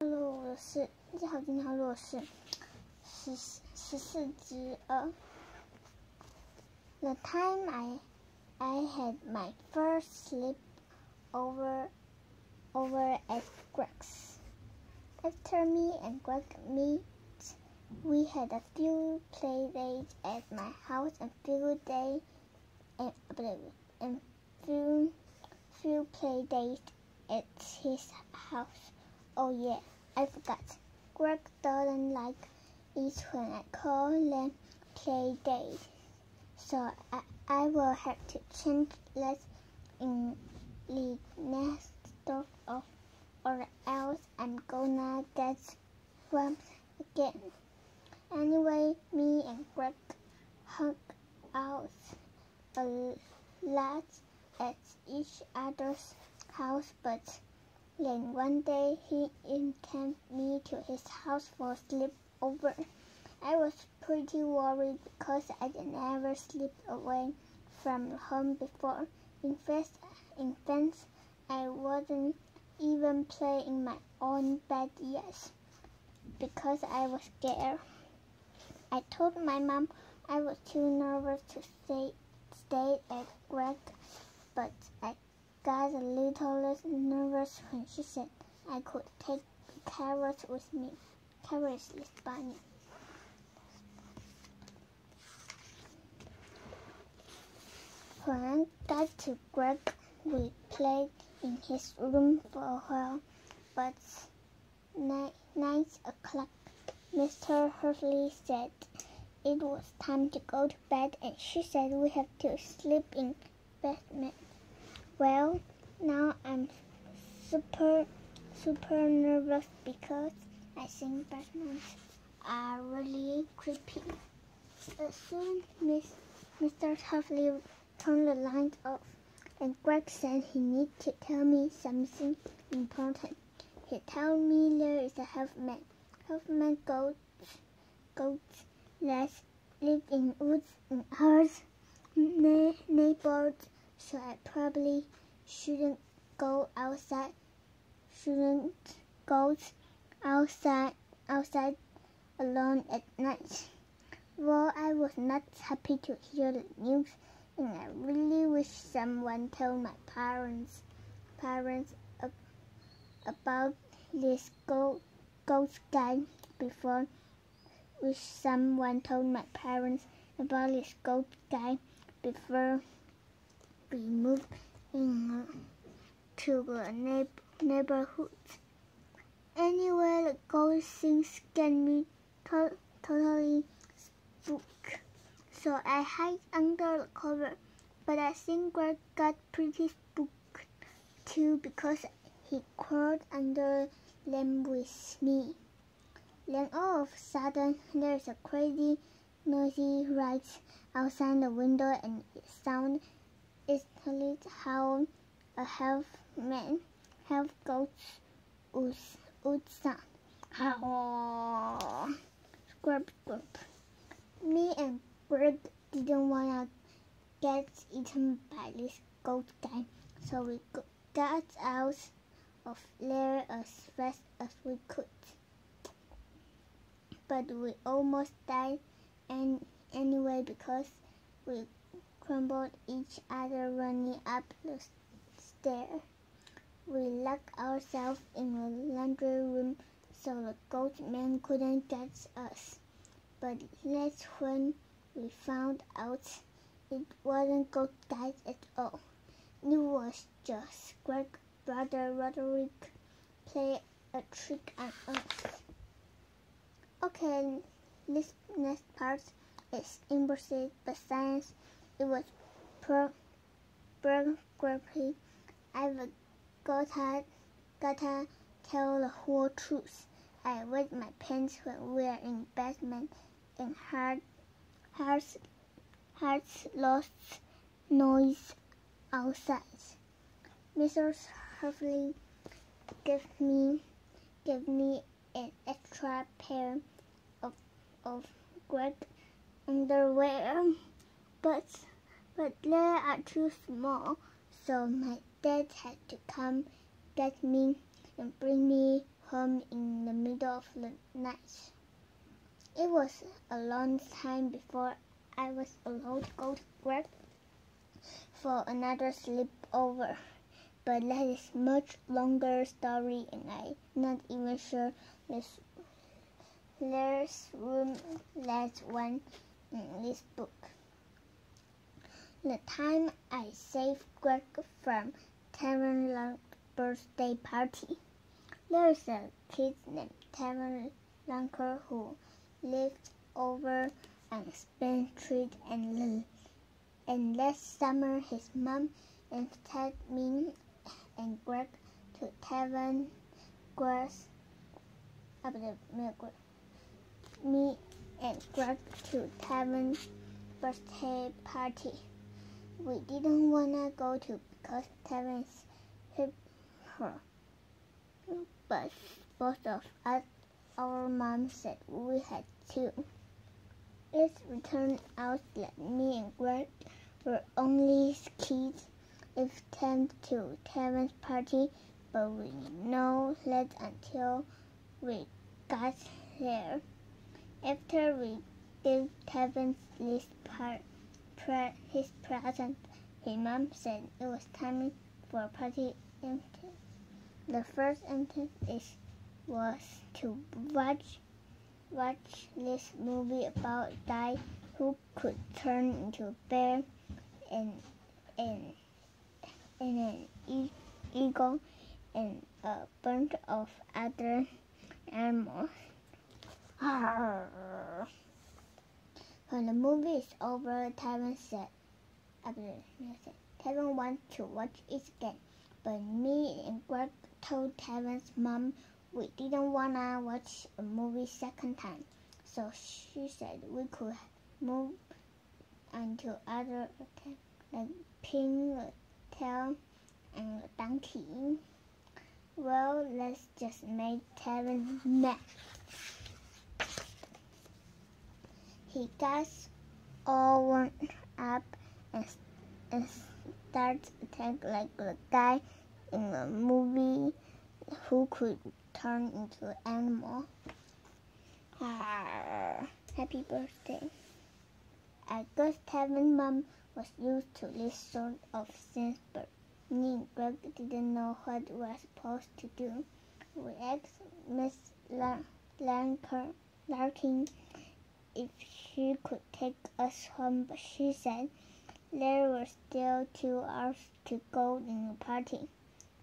大家好，今天录的是14-2。The time I had my first sleep over at Greg's. After me and Greg met, we had a few play dates at my house and few play dates at his house. Oh yeah, I forgot. Greg doesn't like it when I call them play dates, so I will have to change that in the next stop off, or else I'm gonna get swamped again. Anyway, me and Greg hung out a lot at each other's house, but then one day he invited me to his house for a sleepover. I was pretty worried because I had never slept away from home before. In fact, I wasn't even playing in my own bed yet because I was scared. I told my mom I was too nervous to stay at Greg, but I got a little less nervous when she said I could take carrots with me. Carrots is funny. When I got to Greg, we played in his room for a while, but 9 o'clock, Mr. Hurley said it was time to go to bed, and she said we have to sleep in Batman. Well, now I'm super nervous because I think Batmans are really creepy. As soon as Mr. Hurley turned the light off, and Greg said he needed to tell me something important. He told me there is a half-man goats that live in woods in our neighborhood, so I probably shouldn't go outside alone at night. Well, I was not happy to hear the news, and I really wish someone told my parents about this ghost guy before. Wish someone told my parents about this ghost guy before we moved to the neighborhood. Anyway, the ghost thing scared me totally spooked, so I hid under the cover. But I think Greg got pretty spooked too because he crawled under them with me. Then all of a sudden, there's a crazy noisy right outside the window, and it sounded exactly how a half-man, half-goat would sound. Oh, scrub. Me and Greg didn't want to get eaten by this goat guy, so we got out of there as fast as we could. But we almost died anyway because we crumbled each other running up the stairs. We locked ourselves in the laundry room so the goat man couldn't get us. But that's when we found out it wasn't goat guys at all. It was just Greg's brother Roderick play a trick on us. Okay, this next part is impressive, but since it was grumpy, I've gotta tell the whole truth. I wet my pants when we were in Batman, and hearts lost noise outside. Mrs. Hurley gave me an extra pair of Greg underwear, but they are too small, so my dad had to come get me and bring me home in the middle of the night. It was a long time before I was allowed to go to Greg for another sleepover, but that is a much longer story, and I'm not even sure there's room left one in this book. The time I saved Greg from Tavern birthday party. There's a kid named Tavern Lunker who lived over on Spring Street, and last summer his mom invited me and Greg to Tavern birthday party. We didn't wanna go to because Tavern's hip her, but both of us, our mom said we had to. It turned out that me and Greg were only kids if came to Tavern's party, but we know that until we got there. After we gave Tavern's his present, his mom said it was time for a party. The first impulse was to watch this movie about a guy who could turn into a bear and an eagle and a bunch of other animals. When the movie is over, Tavern wants to watch it again, but me and Greg told Tavern's mom we didn't wanna watch a movie second time, so she said we could move on to other like pin, a tail, and a donkey. Well, let's just make Tavern mad. He got all worn up and starts attacking like the guy in the movie who could turn into an animal. Happy birthday. I guess Tavin's mom was used to this sort of things, but me and Greg didn't know what we were supposed to do. We asked Miss Larkin if she could take us home, but she said there were still 2 hours to go in the party.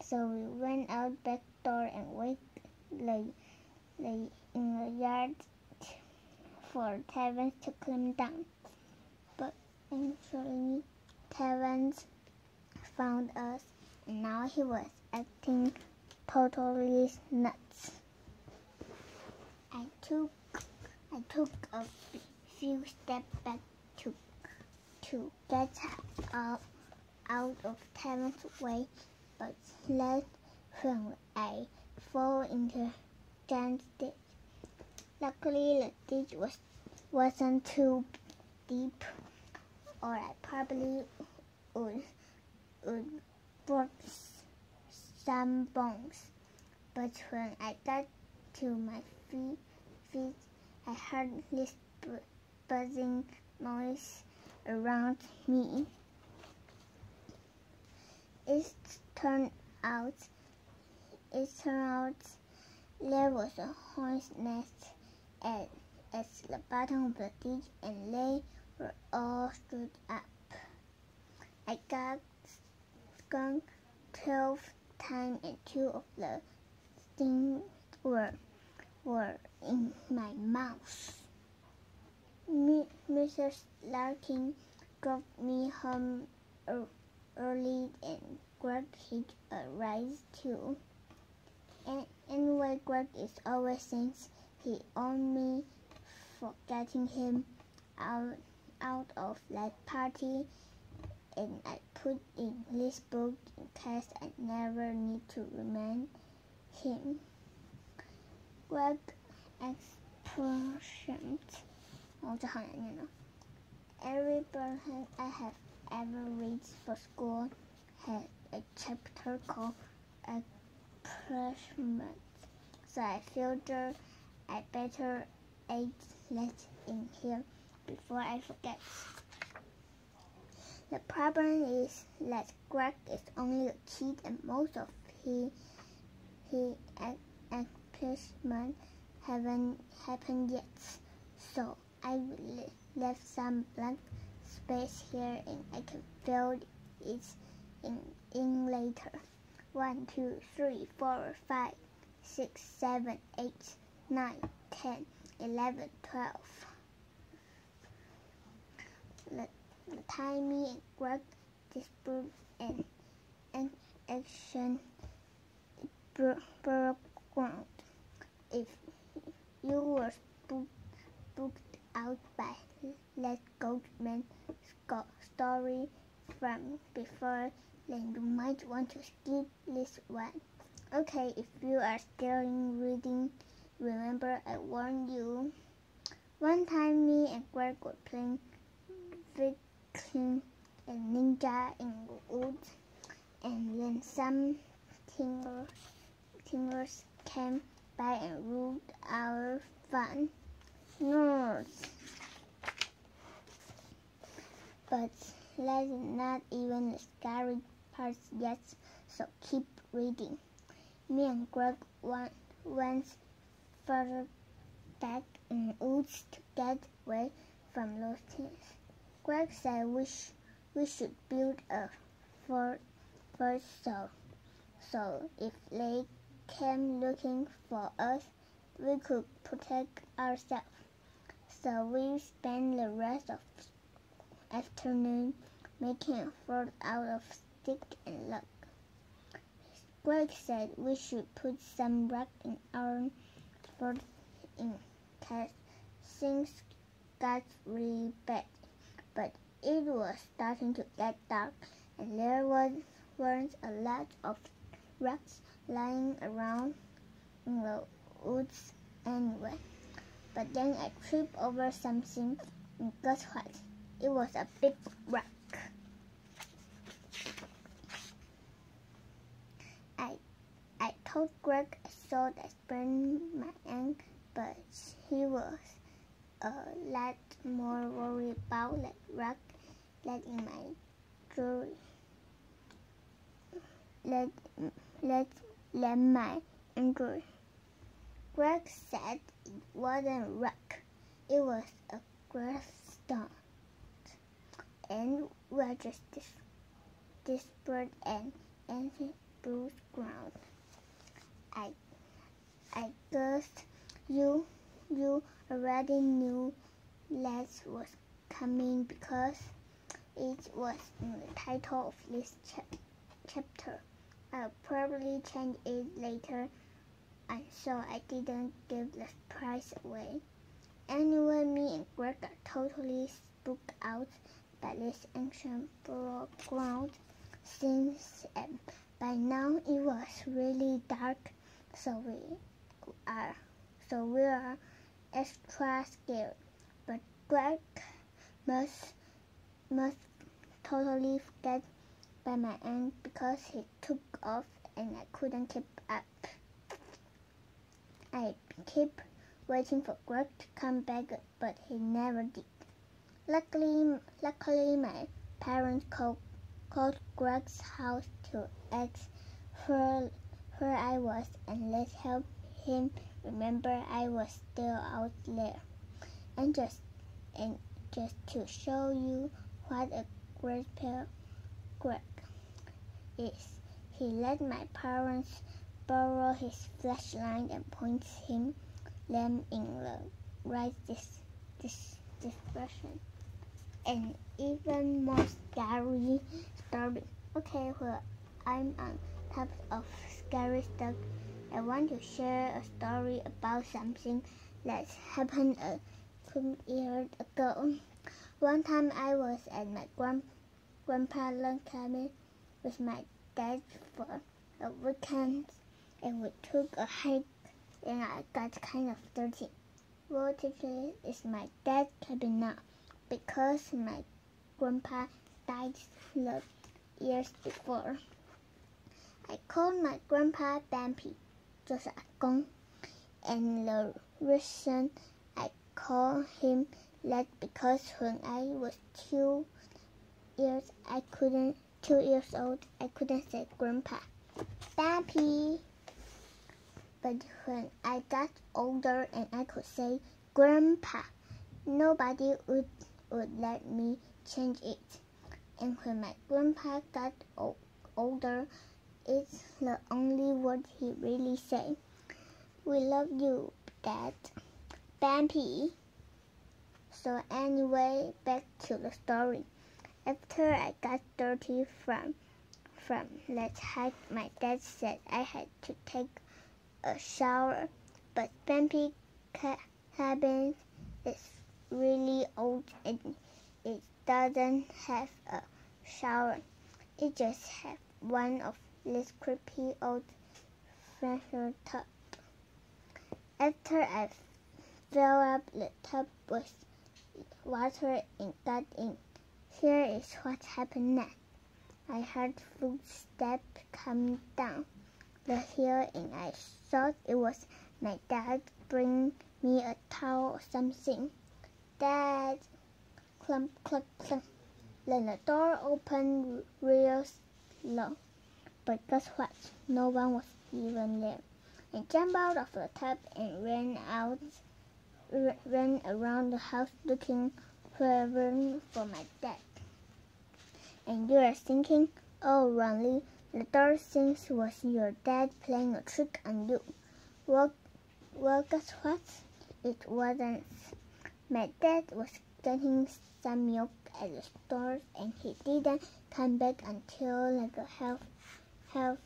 So we went out back door and waited in the yard for Tavern to climb down. But eventually Tavern found us, and now he was acting totally nuts. I took a few steps back to get out of Tavern's way, but left when I fall into giant ditch. Luckily, the ditch wasn't too deep, or I probably would break some bones. But when I got to my feet, I heard this buzzing noise around me. It turned out there was a hornet's nest at the bottom of the ditch, and they were all stood up. I got stung 12 times, and 2 of the stings were in my mouth. Mrs. Larkin drove me home early, and Greg hit a ride too. And anyway, Greg is always thinks he owed me for getting him out of that party, and I put in this book in case I never need to remind him. Greg expressions.这好难念哦。Every book I have ever read for school had a chapter called expressions. so I figured I better add that in here before I forget. The problem is that Greg is only a kid and most of his accomplishments haven't happened yet. So I left some blank space here and I can fill it in later. 1, 2, 3, 4, 5, 6, 7, 8, 9, 10, 11, 12. The time me and Greg dispute and action background. If you were booked out by Let Goldman's story from before, then you might want to skip this one. Okay, if you are still reading, remember I warned you. One time me and Greg were playing Viking and Ninja in the woods, and then some tingers came by and ruined our fun. Nerds! But that's not even the scary parts yet, so keep reading. Me and Greg went further back in the woods to get away from those things. Greg said we should build a fort so if they came looking for us, we could protect ourselves. So we spent the rest of the afternoon making a fort out of stick and log. Greg said we should put some rock in our fort in case things got really bad. But it was starting to get dark, and there weren't a lot of rocks lying around in the woods anyway. But then I tripped over something, and guess what? It was a big rock. I told Greg I saw that burned my ankle, but he was a lot more worried about that rock letting my jewelry let my injury. Greg said it wasn't a rock, it was a gravestone, and we're just desperate and bruised ground. I guess you already knew that was coming because it was in the title of this chapter. I'll probably change it later, and so I didn't give the prize away. Anyway, me and Greg are totally spooked out by this ancient burial ground since by now it was really dark, so we are extra scared. But Greg must totally forget by my end because he took off and I couldn't keep up. I kept waiting for Greg to come back, but he never did. Luckily my parents called Greg's house to ask where I was and let's help him remember I was still out there. And just to show you what a great pair Greg is, he let my parents borrow his flashlight and point them in the right direction. And even more scary story. Okay, well, I'm on top of scary stuff. I want to share a story about something that happened a couple years ago. One time I was at my grandpa's cabin with my dad for a weekend, and we took a hike, and I got kind of dirty. Well, today is my dad's cabin now, because my grandpa died the years before. I called my grandpa Bampy, 就是阿公 And the reason I call him that because when I was 2 years old, I couldn't say Grandpa, Pappy. But when I got older and I could say Grandpa, nobody would let me change it. And when my grandpa got older, it's the only word he really said. We love you, Dad. Pappy. So anyway, back to the story. After I got dirty from that hike, my dad said I had to take a shower. But Pappy cabin is really old and it doesn't have a shower. It just has one of these creepy old fresher tubs. After I filled up the tub with water and got in, here is what happened next. I heard footsteps coming down the hill and I thought it was my dad bringing me a towel or something. Dad, clump, clump, clump. Then the door opened real slow. But guess what? No one was even there. I jumped out of the tub and ran around the house looking for my dad. And you are thinking, oh, Ronly, the door thinks was your dad playing a trick on you. Well, guess what? It wasn't. My dad was getting some milk at the store, and he didn't come back until like a half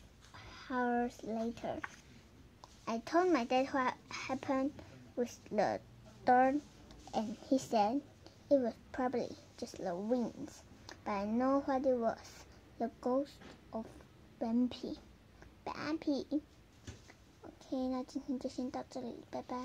hours later. I told my dad what happened with the door, and he said it was probably just the winds. But I know what it was, the ghost of Pappy. OK， 那今天就先到这里，拜拜。